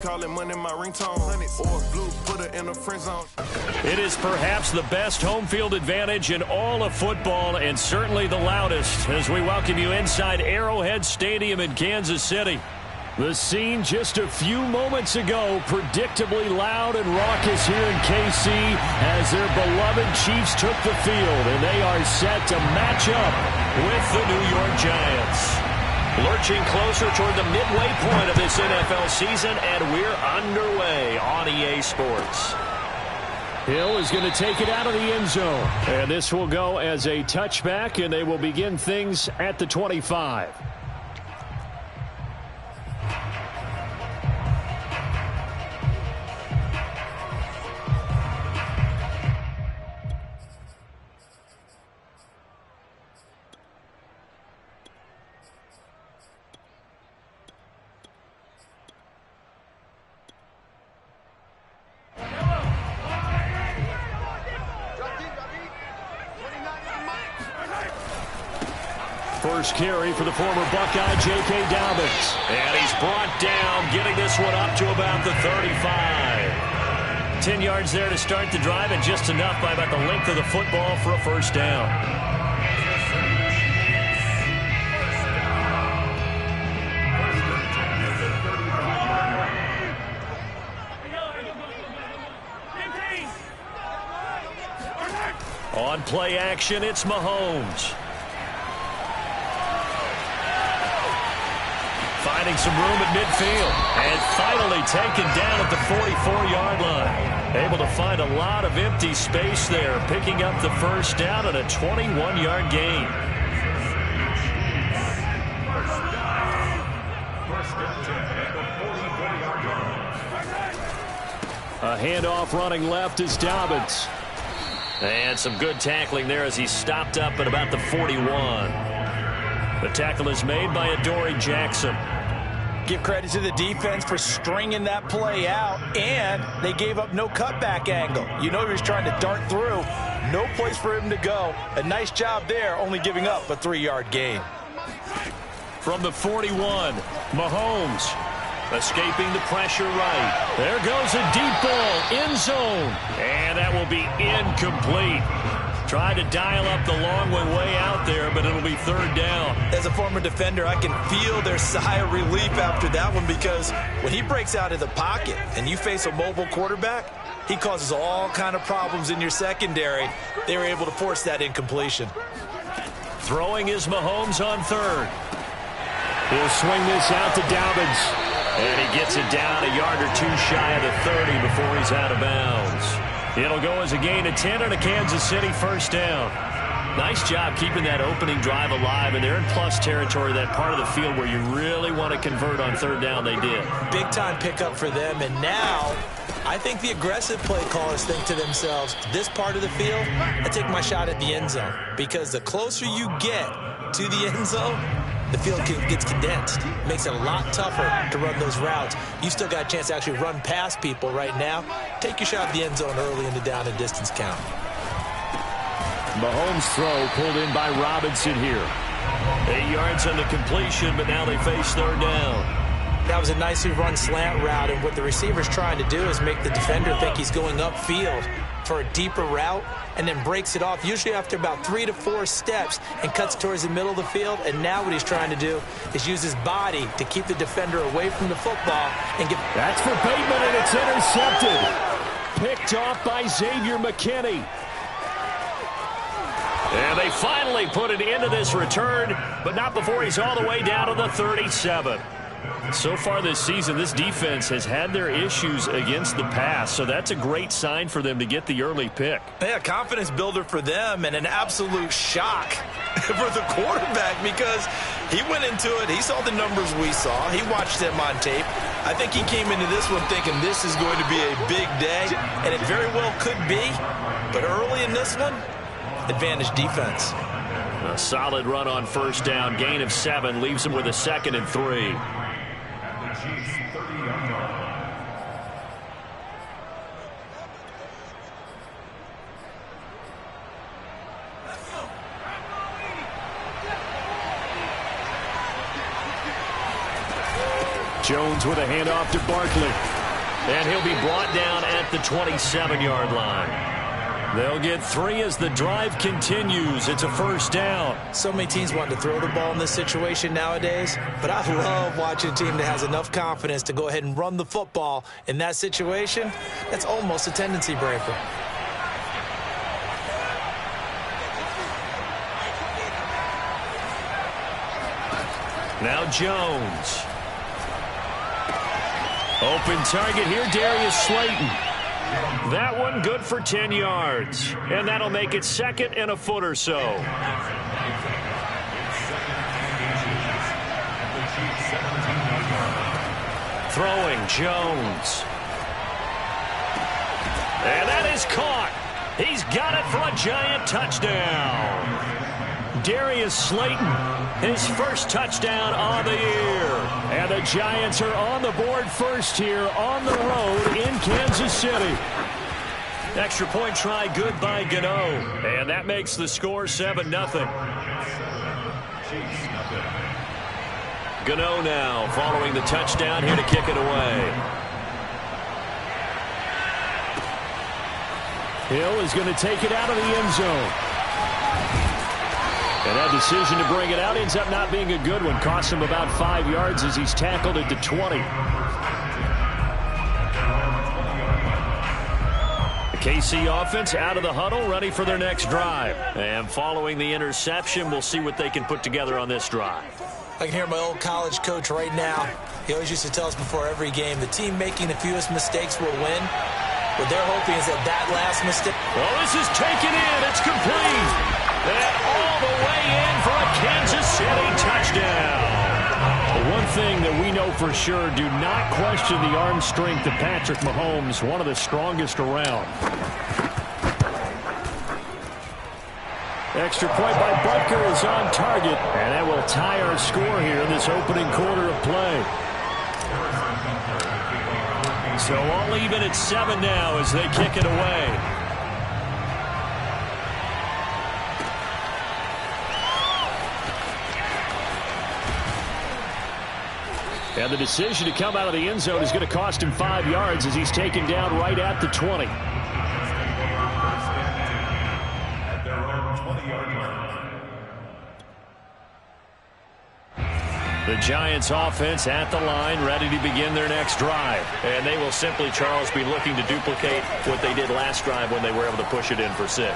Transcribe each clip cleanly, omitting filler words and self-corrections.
Calling money my ringtone, or blue, put her in a friend zone. It is perhaps the best home field advantage in all of football, and certainly the loudest, as we welcome you inside Arrowhead Stadium in Kansas City. The scene just a few moments ago, predictably loud and raucous here in KC as their beloved Chiefs took the field, and they are set to match up with the New York Giants. Lurching closer toward the midway point of this NFL season, and we're underway on EA Sports. Hill is going to take it out of the end zone. And this will go as a touchback, and they will begin things at the 25. First carry for the former Buckeye, J.K. Dobbins. And he's brought down, getting this one up to about the 35. 10 yards there to start the drive, and just enough by about the length of the football for a first down. On play action, it's Mahomes. Finding some room at midfield, and finally taken down at the 44-yard line. Able to find a lot of empty space there, picking up the first down and a 21-yard gain. A handoff running left is Dobbins. And some good tackling there as he stopped up at about the 41. The tackle is made by Adoree Jackson. Give credit to the defense for stringing that play out, and they gave up no cutback angle. You know he was trying to dart through. No place for him to go. A nice job there, only giving up a 3-yard gain. From the 41, Mahomes escaping the pressure right. There goes a deep ball, end zone, and that will be incomplete. Tried to dial up the long one way out there, but it'll be third down. As a former defender, I can feel their sigh of relief after that one, because when he breaks out of the pocket and you face a mobile quarterback, he causes all kind of problems in your secondary. They were able to force that incompletion. Throwing is Mahomes on third. He'll swing this out to Dobbins. And he gets it down a yard or two shy of the 30 before he's out of bounds. It'll go as a gain of 10 and a Kansas City first down. Nice job keeping that opening drive alive, and they're in plus territory, that part of the field where you really want to convert on third down. They did. Big-time pickup for them, and now I think the aggressive play callers think to themselves, this part of the field, I take my shot at the end zone, because the closer you get to the end zone, the field gets condensed. Makes it a lot tougher to run those routes. You still got a chance to actually run past people right now. Take your shot at the end zone early in the down and distance count. Mahomes' throw pulled in by Robinson here. 8 yards on the completion, but now they face third down. That was a nicely run slant route, and what the receiver's trying to do is make the defender think he's going upfield for a deeper route, and then breaks it off, usually after about 3 to 4 steps, and cuts towards the middle of the field. And now what he's trying to do is use his body to keep the defender away from the football and get... That's for Bateman, and it's intercepted. Picked off by Xavier McKinney. And they finally put an end to this return, but not before he's all the way down to the 37. So far this season, this defense has had their issues against the pass, so that's a great sign for them to get the early pick. Yeah, confidence builder for them, and an absolute shock for the quarterback, because he went into it, he saw the numbers we saw, he watched them on tape. I think he came into this one thinking this is going to be a big day, and it very well could be, but early in this one, advantage defense. A solid run on first down, gain of 7, leaves him with a 2nd and 3. Jones with a handoff to Barkley. And he'll be brought down at the 27-yard line. They'll get 3 as the drive continues. It's a first down. So many teams want to throw the ball in this situation nowadays, but I love watching a team that has enough confidence to go ahead and run the football in that situation. That's almost a tendency breaker. Now Jones. Open target here, Darius Slayton. That one good for 10 yards. And that'll make it 2nd and a foot or so. Throwing, Jones. And that is caught. He's got it for a giant touchdown. Darius Slayton, his first touchdown on the year. And the Giants are on the board first here on the road in Kansas City. Extra point try good by Gano. And that makes the score 7-0. Gano now following the touchdown here to kick it away. Hill is going to take it out of the end zone. And that decision to bring it out ends up not being a good one. Costs him about 5 yards as he's tackled at the 20. The KC offense out of the huddle, ready for their next drive. And following the interception, we'll see what they can put together on this drive. I can hear my old college coach right now. He always used to tell us before every game, the team making the fewest mistakes will win. What they're hoping is that last mistake. Well, this is taken in. It's complete. And all the way in for a Kansas City touchdown. One thing that we know for sure, do not question the arm strength of Patrick Mahomes, one of the strongest around. Extra point by Butker is on target, and that will tie our score here in this opening quarter of play. So all even at 7 now as they kick it away. And the decision to come out of the end zone is going to cost him 5 yards as he's taken down right at the 20. The Giants offense at the line, ready to begin their next drive. And they will simply, Charles, be looking to duplicate what they did last drive when they were able to push it in for 6.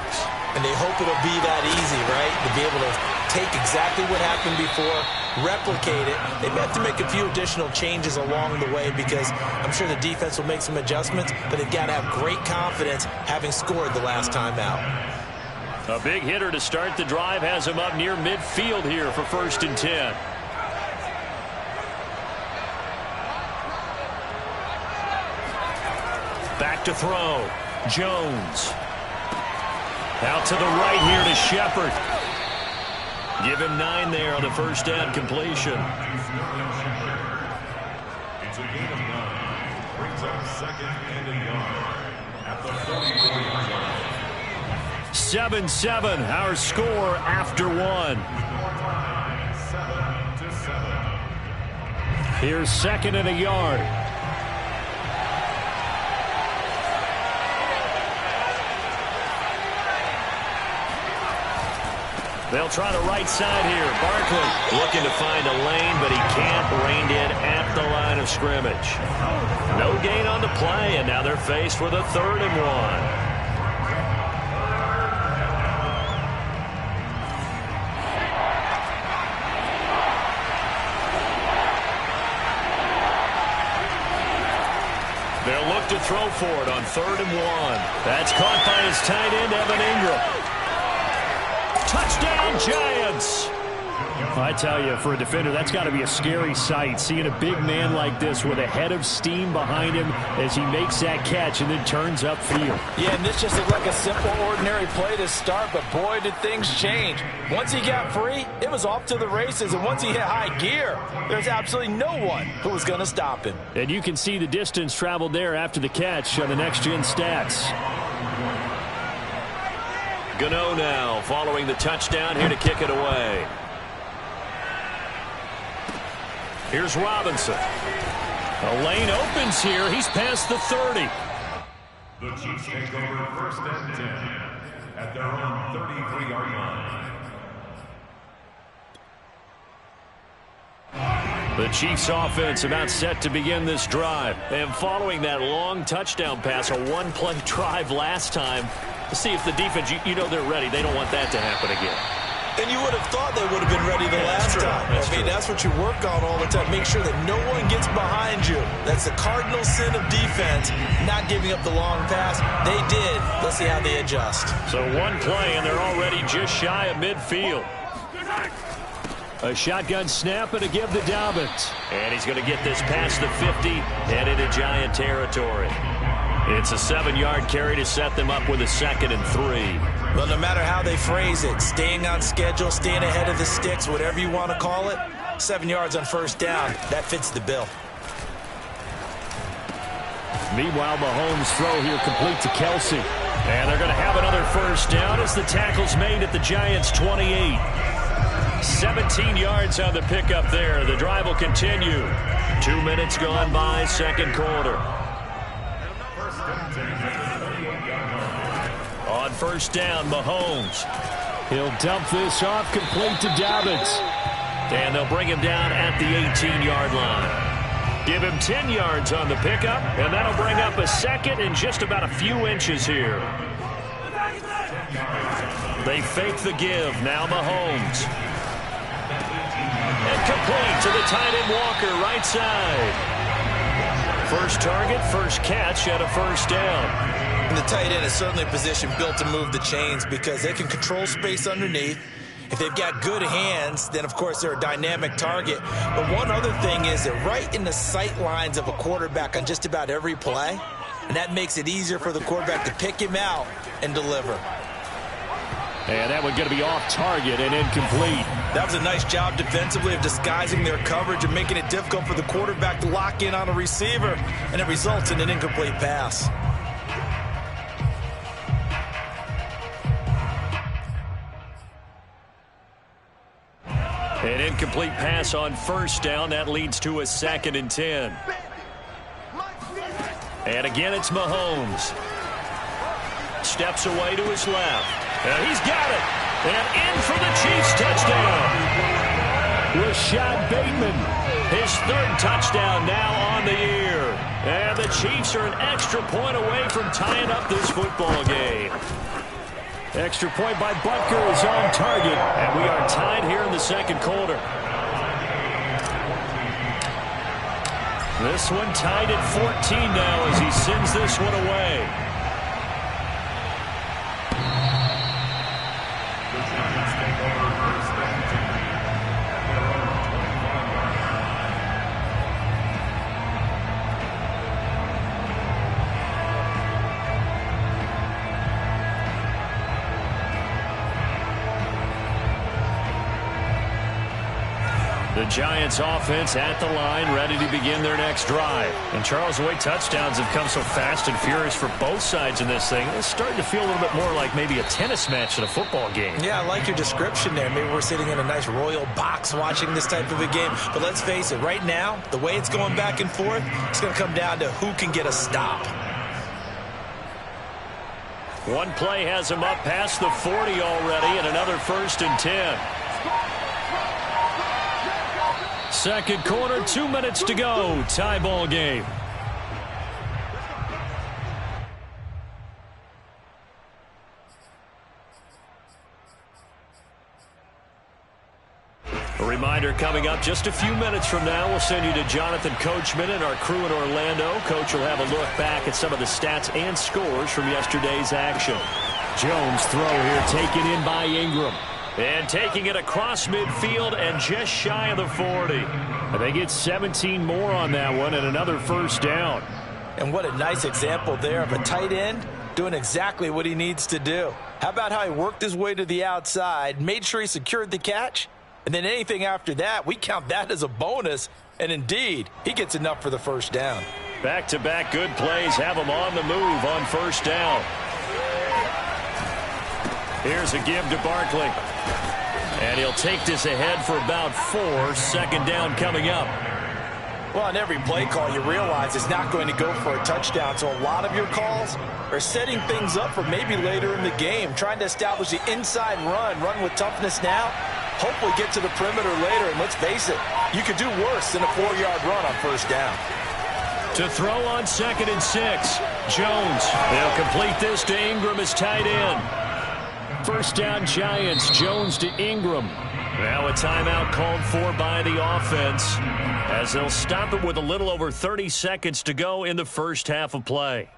And they hope it'll be that easy, right? To be able to take exactly what happened before, replicate it. They have to make a few additional changes along the way because I'm sure the defense will make some adjustments, but they've got to have great confidence having scored the last time out. A big hitter to start the drive has him up near midfield here for 1st and 10. Back to throw. Jones. Out to the right here to Shepard. Give him 9 there on the first down completion. It's a gain of 9. Brings up 2nd and a yard at the 44-yard line. 7-7, our score after 1. 7-7. Here's 2nd and a yard. They'll try the right side here. Barkley looking to find a lane, but he can't. Reined in at the line of scrimmage. No gain on the play, and now they're faced with a 3rd and 1. They'll look to throw for it on 3rd and 1. That's caught by his tight end, Evan Ingram. Touchdown, Giants! I tell you, for a defender, that's got to be a scary sight, seeing a big man like this with a head of steam behind him as he makes that catch and then turns upfield. Yeah, and this just looked like a simple, ordinary play to start, but boy, did things change. Once he got free, it was off to the races, and once he hit high gear, there's absolutely no one who was going to stop him. And you can see the distance traveled there after the catch on the next-gen stats. Gano now following the touchdown here to kick it away. Here's Robinson. A lane opens here. He's past the 30. The Chiefs take over 1st and 10 at their own 33-yard line. The Chiefs offense about set to begin this drive. And following that long touchdown pass, a one-play drive last time, to see if the defense, you know they're ready. They don't want that to happen again. And you would have thought they would have been ready the last time. That's what you work on all the time. Make sure that no one gets behind you. That's the cardinal sin of defense, not giving up the long pass. They did. Let's see how they adjust. So one play, and they're already just shy of midfield. A shotgun snap and a give to Dobbins. And he's going to get this past the 50 and into Giant territory. It's a 7-yard carry to set them up with a 2nd and 3. Well, no matter how they phrase it, staying on schedule, staying ahead of the sticks, whatever you want to call it, 7 yards on 1st down, that fits the bill. Meanwhile, Mahomes' throw here complete to Kelsey. And they're going to have another 1st down as the tackle's made at the Giants' 28. 17 yards on the pickup there. The drive will continue. 2 minutes gone by, 2nd quarter. On 1st down, Mahomes. He'll dump this off, complete to Dobbins. And they'll bring him down at the 18-yard line. Give him 10 yards on the pickup, and that'll bring up a 2nd and just about a few inches here. They fake the give. Now Mahomes. And complete to the tight end Walker, right side. First target, first catch at a 1st down. And the tight end is certainly a position built to move the chains because they can control space underneath. If they've got good hands, then, of course, they're a dynamic target. But one other thing is they're right in the sight lines of a quarterback on just about every play, and that makes it easier for the quarterback to pick him out and deliver. And that one's going to be off target and incomplete. That was a nice job defensively of disguising their coverage and making it difficult for the quarterback to lock in on a receiver, and it results in an incomplete pass. An incomplete pass on 1st down. That leads to a 2nd and 10. And again, it's Mahomes. Steps away to his left. And he's got it. And in for the Chiefs touchdown. Rashad Bateman, his 3rd touchdown now on the year. And the Chiefs are an extra point away from tying up this football game. Extra point by Butker is on target, and we are tied here in the 2nd quarter. This one tied at 14 now as he sends this one away. The Giants offense at the line, ready to begin their next drive. And Charles, the way touchdowns have come so fast and furious for both sides in this thing, it's starting to feel a little bit more like maybe a tennis match in a football game. Yeah, I like your description there. Maybe we're sitting in a nice royal box watching this type of a game. But let's face it, right now, the way it's going back and forth, it's going to come down to who can get a stop. One play has him up past the 40 already, and another 1st and 10. 2nd quarter, 2 minutes to go. Tie ball game. A reminder coming up just a few minutes from now, we'll send you to Jonathan Coachman and our crew in Orlando. Coach will have a look back at some of the stats and scores from yesterday's action. Jones throw here taken in by Ingram. And taking it across midfield and just shy of the 40. And they get 17 more on that one and another 1st down. And what a nice example there of a tight end doing exactly what he needs to do. How about how he worked his way to the outside, made sure he secured the catch, and then anything after that, we count that as a bonus. And indeed, he gets enough for the 1st down. Back-to-back good plays have him on the move on 1st down. Here's a give to Barkley. And he'll take this ahead for about 4. 2nd down coming up. Well, on every play call, you realize it's not going to go for a touchdown, so a lot of your calls are setting things up for maybe later in the game, trying to establish the inside run with toughness now, hopefully get to the perimeter later, and let's face it, you could do worse than a 4-yard run on first down. To throw on 2nd and 6, Jones. They'll complete this to Ingram as tight end. First down, Giants. Jones to Ingram. Now a timeout called for by the offense as they'll stop it with a little over 30 seconds to go in the first half of play.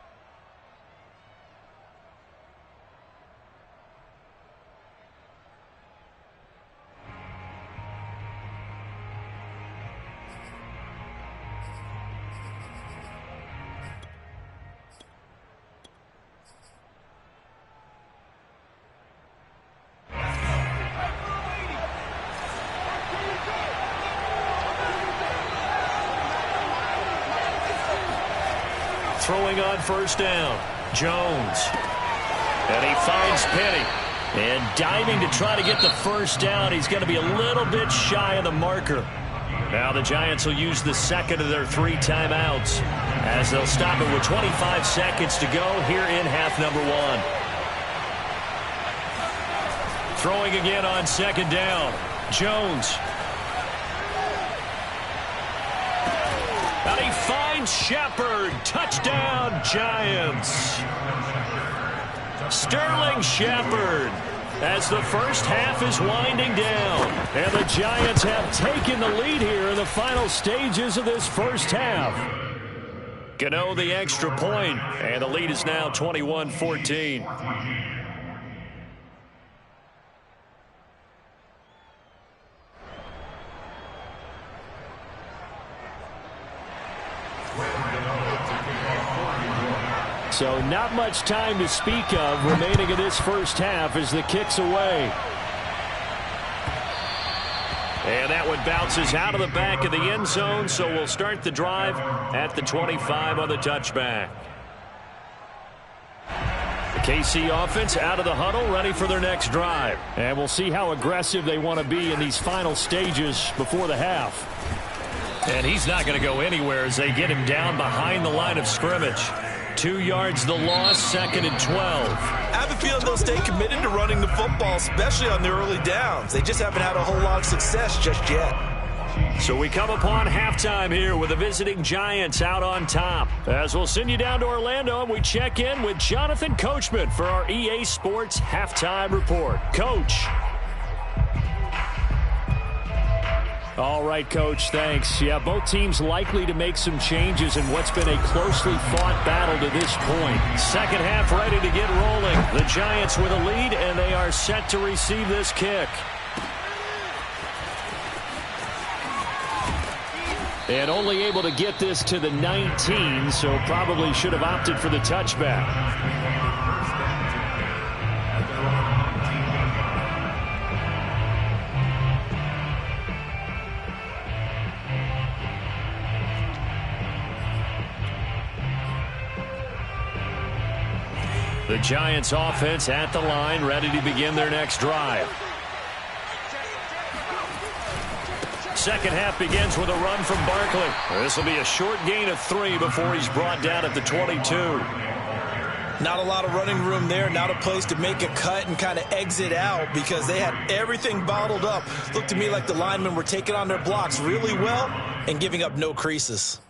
Throwing on first down, Jones. And he finds Penny. And diving to try to get the first down. He's going to be a little bit shy of the marker. Now the Giants will use the second of their 3 timeouts as they'll stop it with 25 seconds to go here in half number 1. Throwing again on 2nd down, Jones. And he finds Shepard. Touchdown, Giants. Sterling Shepard as the first half is winding down. And the Giants have taken the lead here in the final stages of this first half. Gano the extra point, and the lead is now 21-14. So not much time to speak of remaining in this first half as the kick's away. And that one bounces out of the back of the end zone, so we'll start the drive at the 25 on the touchback. The KC offense out of the huddle, ready for their next drive. And we'll see how aggressive they want to be in these final stages before the half. And he's not going to go anywhere as they get him down behind the line of scrimmage. 2 yards the loss, 2nd and 12. I have a feeling they'll stay committed to running the football, especially on the early downs. They just haven't had a whole lot of success just yet. So we come upon halftime here with the visiting Giants out on top. As we'll send you down to Orlando and we check in with Jonathan Coachman for our EA Sports Halftime Report. Coach. All right, Coach, thanks. Yeah, both teams likely to make some changes in what's been a closely fought battle to this point. Second half ready to get rolling. The Giants with a lead, and they are set to receive this kick. And only able to get this to the 19, so probably should have opted for the touchback. The Giants offense at the line, ready to begin their next drive. Second half begins with a run from Barkley. This will be a short gain of 3 before he's brought down at the 22. Not a lot of running room there, not a place to make a cut and kind of exit out because they had everything bottled up. Looked to me like the linemen were taking on their blocks really well and giving up no creases.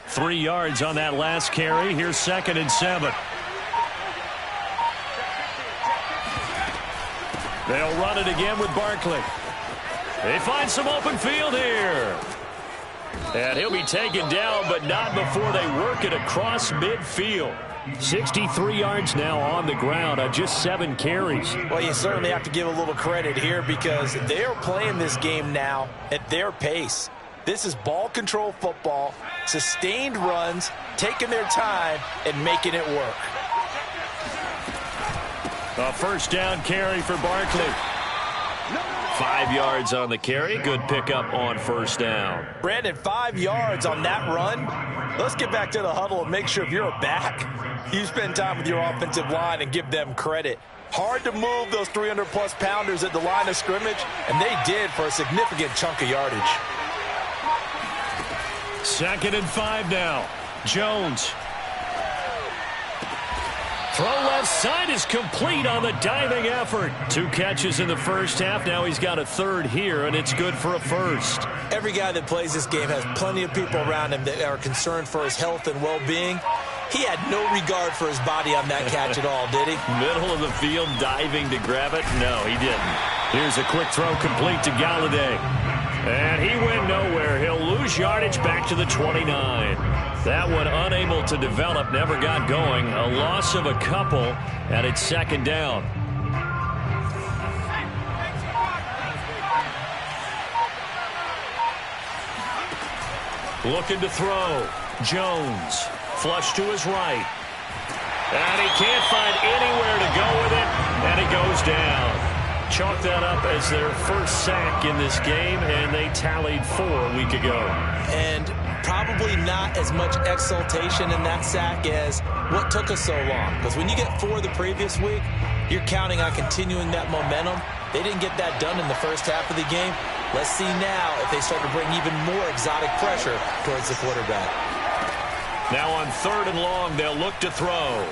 Three yards on that last carry. Here's 2nd and 7. They'll run it again with Barkley. They find some open field here. And he'll be taken down, but not before they work it across midfield. 63 yards now on the ground on just 7 carries. Well, you certainly have to give a little credit here because they're playing this game now at their pace. This is ball control football, sustained runs, taking their time, and making it work. A first down carry for Barkley. 5 yards on the carry. Good pickup on first down. Brandon, 5 yards on that run. Let's get back to the huddle and make sure if you're a back, you spend time with your offensive line and give them credit. Hard to move those 300-plus pounders at the line of scrimmage, and they did for a significant chunk of yardage. 2nd and 5 now. Jones. Throw left side is complete on the diving effort. 2 catches in the first half. Now he's got a 3rd here, and it's good for a 1st. Every guy that plays this game has plenty of people around him that are concerned for his health and well-being. He had no regard for his body on that catch at all, did he? Middle of the field, diving to grab it? No, he didn't. Here's a quick throw complete to Galladay. And he went nowhere. He'll lose yardage back to the 29. That one unable to develop, never got going. A loss of a couple, and it's 2nd down. Looking to throw. Jones. Flush to his right. And he can't find anywhere to go with it, and he goes down. Chalk that up as their first sack in this game, and they tallied 4 a week ago. And probably not as much exultation in that sack as what took us so long. Because when you get 4 the previous week, you're counting on continuing that momentum. They didn't get that done in the first half of the game. Let's see now if they start to bring even more exotic pressure towards the quarterback. Now on 3rd and long, they'll look to throw.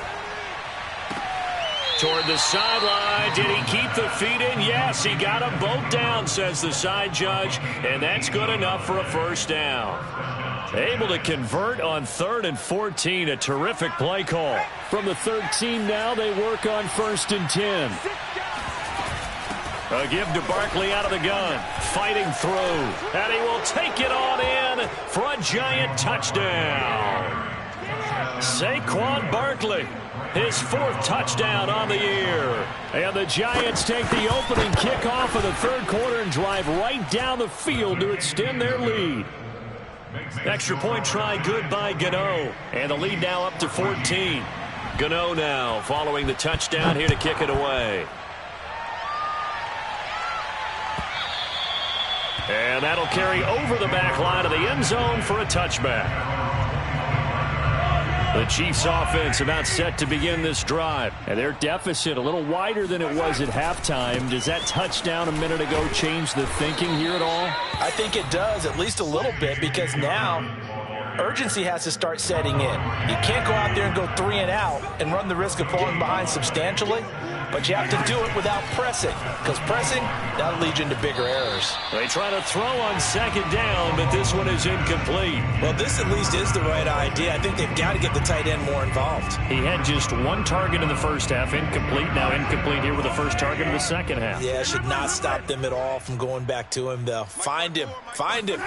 Toward the sideline. Did he keep the feet in? Yes, he got them both down, says the side judge, and that's good enough for a 1st down. Able to convert on 3rd and 14. A terrific play call. From the 13 now, they work on 1st and 10. A give to Barkley out of the gun. Fighting through. And he will take it on in for a giant touchdown. Saquon Barkley. His 4th touchdown on the year. And the Giants take the opening kickoff of the 3rd quarter and drive right down the field to extend their lead. Extra point try good by Gano. And the lead now up to 14. Gano now following the touchdown here to kick it away. And that'll carry over the back line of the end zone for a touchback. The Chiefs offense about set to begin this drive. And their deficit a little wider than it was at halftime. Does that touchdown a minute ago change the thinking here at all? I think it does, at least a little bit, because now urgency has to start setting in. You can't go out there and go 3 and out and run the risk of falling behind substantially. But you have to do it without pressing, because pressing, that'll lead you into bigger errors. They try to throw on 2nd down, but this one is incomplete. Well, this at least is the right idea. I think they've got to get the tight end more involved. He had just 1 target in the first half, incomplete. Now incomplete here with the first target in the second half. Yeah, should not stop them at all from going back to him, though. Find him. Find him.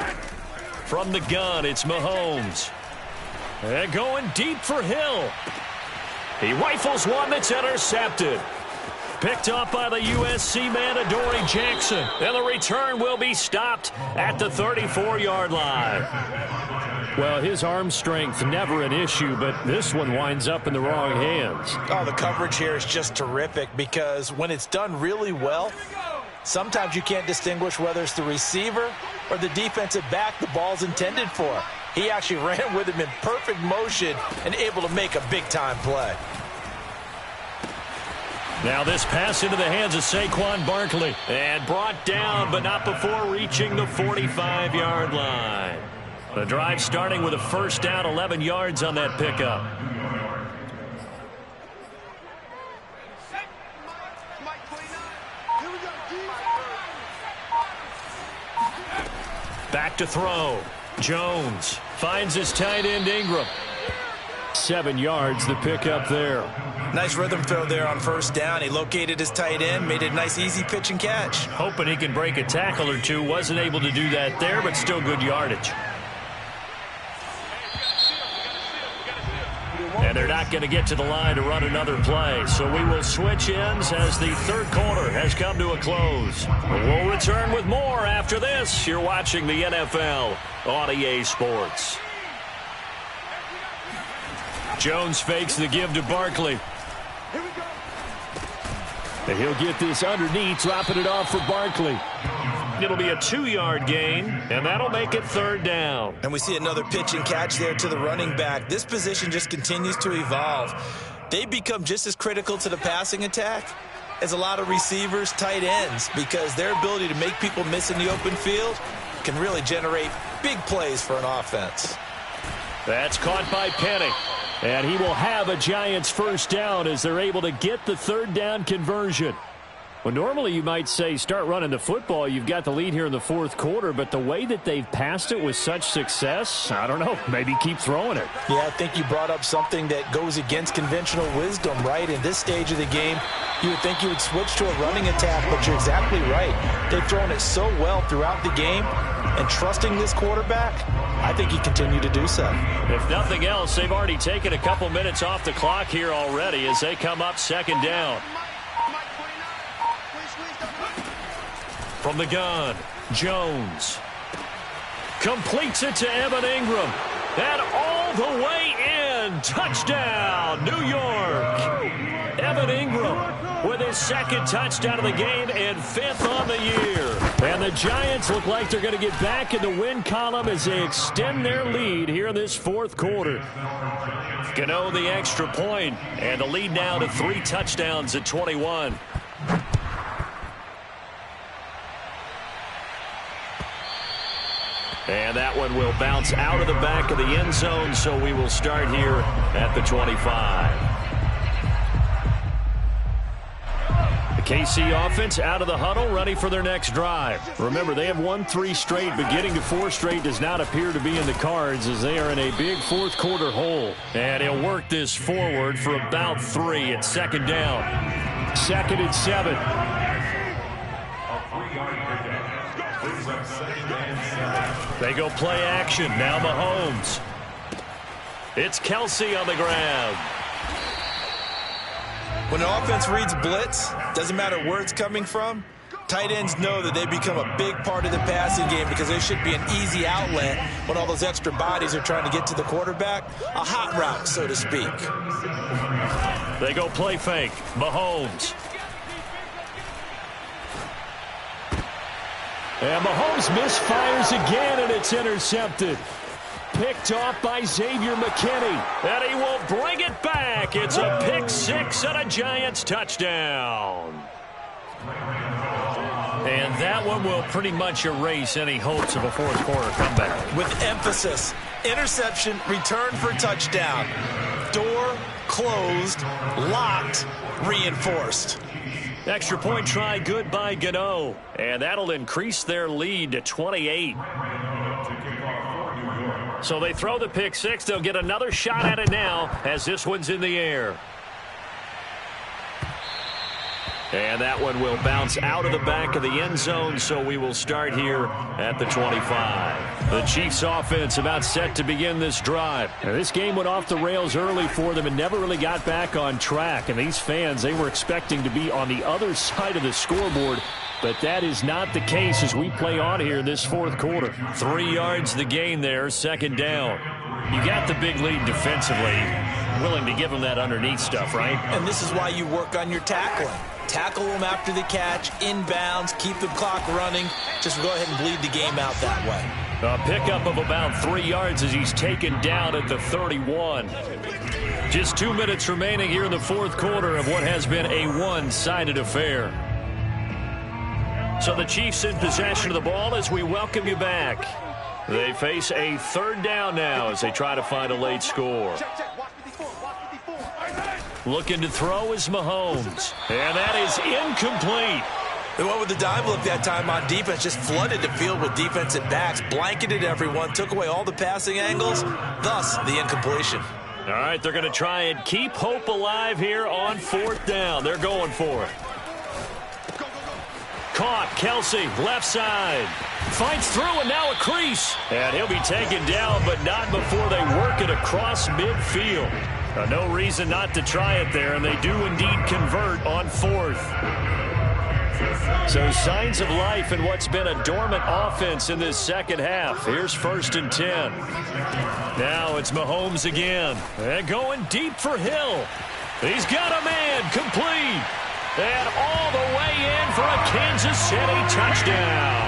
From the gun, it's Mahomes. And going deep for Hill. He rifles one that's intercepted. Picked up by the USC man, Adoree Jackson. And the return will be stopped at the 34-yard line. Well, his arm strength never an issue, but this one winds up in the wrong hands. Oh, the coverage here is just terrific because when it's done really well, sometimes you can't distinguish whether it's the receiver or the defensive back the ball's intended for. He actually ran with him in perfect motion and able to make a big-time play. Now this pass into the hands of Saquon Barkley. And brought down, but not before reaching the 45-yard line. The drive starting with a 1st down, 11 yards on that pickup. Back to throw. Jones finds his tight end Ingram. 7 yards, the pickup there. Nice rhythm throw there on 1st down. He located his tight end, made it a nice easy pitch and catch. Hoping he can break a tackle or two. Wasn't able to do that there, but still good yardage. And they're not going to get to the line to run another play. So we will switch ends as the 3rd quarter has come to a close. We'll return with more after this. You're watching the NFL on EA Sports. Jones fakes the give to Barkley. And he'll get this underneath, dropping it off for Barkley. It'll be a 2-yard gain, and that'll make it 3rd down. And we see another pitch and catch there to the running back. This position just continues to evolve. They become just as critical to the passing attack as a lot of receivers, tight ends, because their ability to make people miss in the open field can really generate big plays for an offense. That's caught by Penny. And he will have a Giants 1st down as they're able to get the 3rd down conversion. Well, normally you might say start running the football. You've got the lead here in the 4th quarter, but the way that they've passed it with such success, I don't know, maybe keep throwing it. Yeah, I think you brought up something that goes against conventional wisdom, right? In this stage of the game, you would think you would switch to a running attack, but you're exactly right. They've thrown it so well throughout the game, and trusting this quarterback, I think you continue to do so. If nothing else, they've already taken a couple minutes off the clock here already as they come up 2nd down. From the gun, Jones completes it to Evan Ingram. And all the way in. Touchdown, New York. Evan Ingram with his 2nd touchdown of the game and 5th on the year. And the Giants look like they're going to get back in the win column as they extend their lead here in this 4th quarter. Gano the extra point, and the lead now to 3 touchdowns at 21. And that one will bounce out of the back of the end zone, so we will start here at the 25. The KC offense out of the huddle, ready for their next drive. Remember, they have won 3 straight, but getting to 4 straight does not appear to be in the cards as they are in a big 4th quarter hole. And he'll work this forward for about 3 at 2nd down. 2nd and 7. They go play action. Now Mahomes. It's Kelsey on the grab. When an offense reads blitz, doesn't matter where it's coming from, tight ends know that they become a big part of the passing game because they should be an easy outlet when all those extra bodies are trying to get to the quarterback. A hot route, so to speak. They go play fake. Mahomes. And Mahomes misfires again, and it's intercepted. Picked off by Xavier McKinney. And he will bring it back. It's a pick 6 and a Giants touchdown. And that one will pretty much erase any hopes of a 4th quarter comeback. With emphasis, interception, return for touchdown. Door closed, locked, reinforced. Extra point try good by Gano. And that'll increase their lead to 28. So they throw the pick 6. They'll get another shot at it now as this one's in the air. And that one will bounce out of the back of the end zone, so we will start here at the 25. The Chiefs offense about set to begin this drive. Now, this game went off the rails early for them and never really got back on track. And these fans, they were expecting to be on the other side of the scoreboard, but that is not the case as we play on here in this 4th quarter. 3 yards the gain there, 2nd down. You got the big lead defensively, willing to give them that underneath stuff, right? And this is why you work on your tackling. Tackle them after the catch, inbounds, keep the clock running. Just go ahead and bleed the game out that way. A pickup of about 3 yards as he's taken down at the 31. Just 2 minutes remaining here in the 4th quarter of what has been a one-sided affair. So the Chiefs in possession of the ball as we welcome you back. They face a 3rd down now as they try to find a late score. Looking to throw is Mahomes. And that is incomplete. They went with the dime look that time on defense, just flooded the field with defensive backs, blanketed everyone, took away all the passing angles, thus the incompletion. All right, they're going to try and keep hope alive here on 4th down. They're going for it. Caught, Kelsey, left side. Fights through, and now a crease. And he'll be taken down, but not before they work it across midfield. No reason not to try it there, and they do indeed convert on 4th. So signs of life in what's been a dormant offense in this 2nd half. Here's 1st and 10. Now it's Mahomes again. And going deep for Hill. He's got a man complete. And all Kansas City touchdown.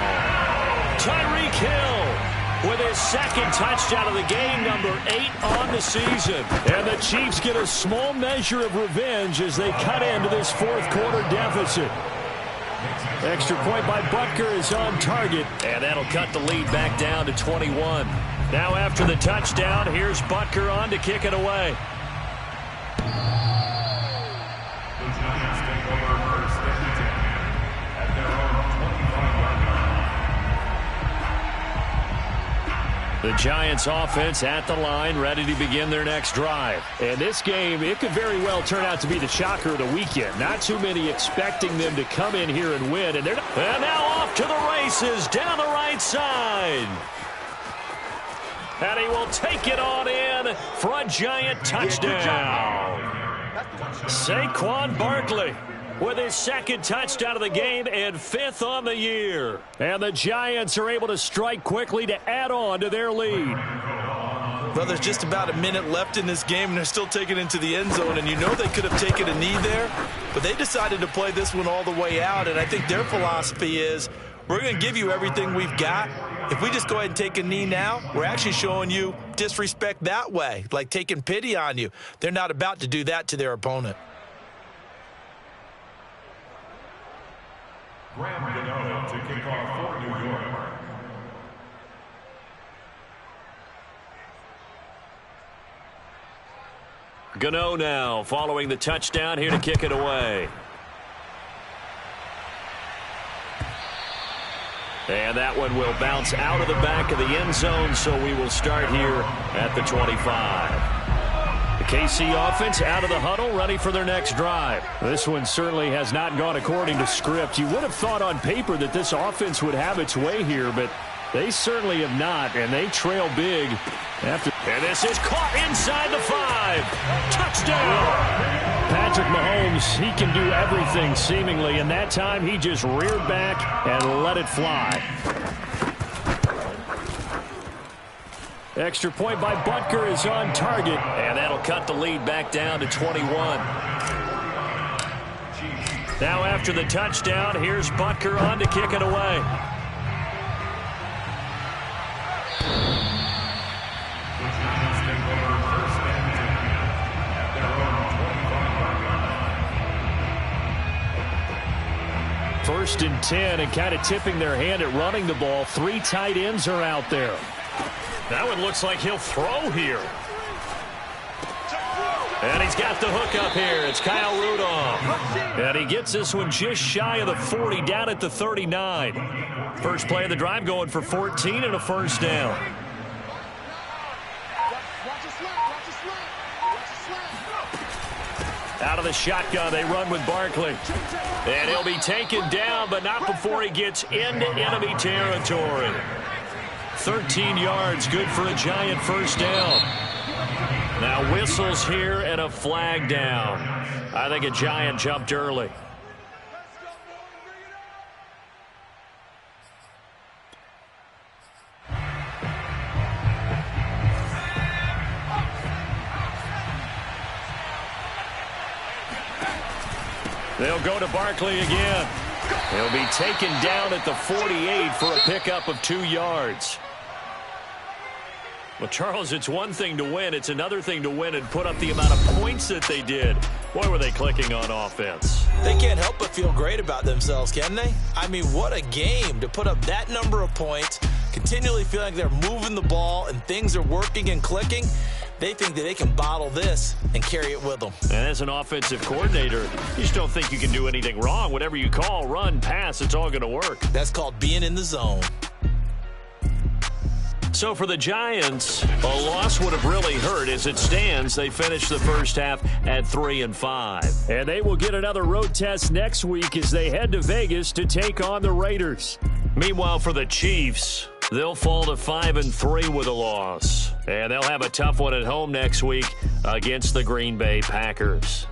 Tyreek Hill with his second touchdown of the game, number 8 on the season. And the Chiefs get a small measure of revenge as they cut into this fourth quarter deficit. Extra point by Butker is on target, and that'll cut the lead back down to 21. Now after the touchdown, here's Butker on to kick it away. The Giants take over first and 10 at their own 25-yard line. The Giants offense at the line, ready to begin their next drive. And this game, it could very well turn out to be the shocker of the weekend. Not too many expecting them to come in here and win. And now off to the races down the right side. And he will take it on in for a Giant touchdown. Saquon Barkley with his second touchdown of the game and 5th on the year. And the Giants are able to strike quickly to add on to their lead. Well, there's just about a minute left in this game, and they're still taking it into the end zone. And you know they could have taken a knee there, but they decided to play this one all the way out. And I think their philosophy is, we're going to give you everything we've got. If we just go ahead and take a knee now, we're actually showing you disrespect that way, like taking pity on you. They're not about to do that to their opponent. Graham Gano to kick off for New York. Gano now following the touchdown here to kick it away. And that one will bounce out of the back of the end zone, so we will start here at the 25. The KC offense out of the huddle, ready for their next drive. This one certainly has not gone according to script. You would have thought on paper that this offense would have its way here, but they certainly have not, and they trail big after. And this is caught inside the 5. Touchdown! Patrick Mahomes, he can do everything seemingly, and that time he just reared back and let it fly. Extra point by Butker is on target, and that'll cut the lead back down to 21. Now after the touchdown, here's Butker on to kick it away. First and 10, and kind of tipping their hand at running the ball. 3 tight ends are out there. That one looks like he'll throw here. And he's got the hook up here. It's Kyle Rudolph. And he gets this one just shy of the 40, down at the 39. First play of the drive going for 14 and a first down. Out of the shotgun, they run with Barkley. And he'll be taken down, but not before he gets into enemy territory. 13 yards, good for a Giant first down. Now whistles here and a flag down. I think a Giant jumped early. They'll go to Barkley again. He'll be taken down at the 48 for a pickup of 2 yards. Well, Charles, it's one thing to win. It's another thing to win and put up the amount of points that they did. Boy, were they clicking on offense. They can't help but feel great about themselves, can they? I mean, what a game to put up that number of points, continually feeling they're moving the ball and things are working and clicking. They think that they can bottle this and carry it with them. And as an offensive coordinator, you just don't think you can do anything wrong. Whatever you call, run, pass, it's all going to work. That's called being in the zone. So for the Giants, a loss would have really hurt. As it stands, they finished the first half at 3-5. And they will get another road test next week as they head to Vegas to take on the Raiders. Meanwhile, for the Chiefs, they'll fall to 5-3 with a loss. And they'll have a tough one at home next week against the Green Bay Packers.